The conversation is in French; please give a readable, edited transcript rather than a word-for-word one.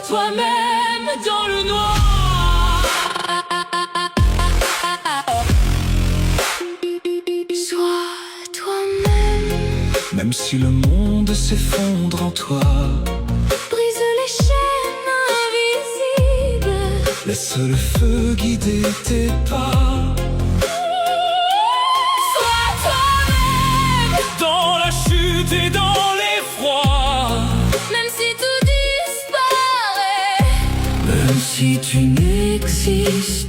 toi-même dans le noir. Sois toi-même. Même si le monde s'effondre en toi, Brise les chaînes invisibles. laisse le feu guider tes pas. Sois toi-même. Dans la chute et dans l'effroi, Même si tout disparaît. même si tu n'existes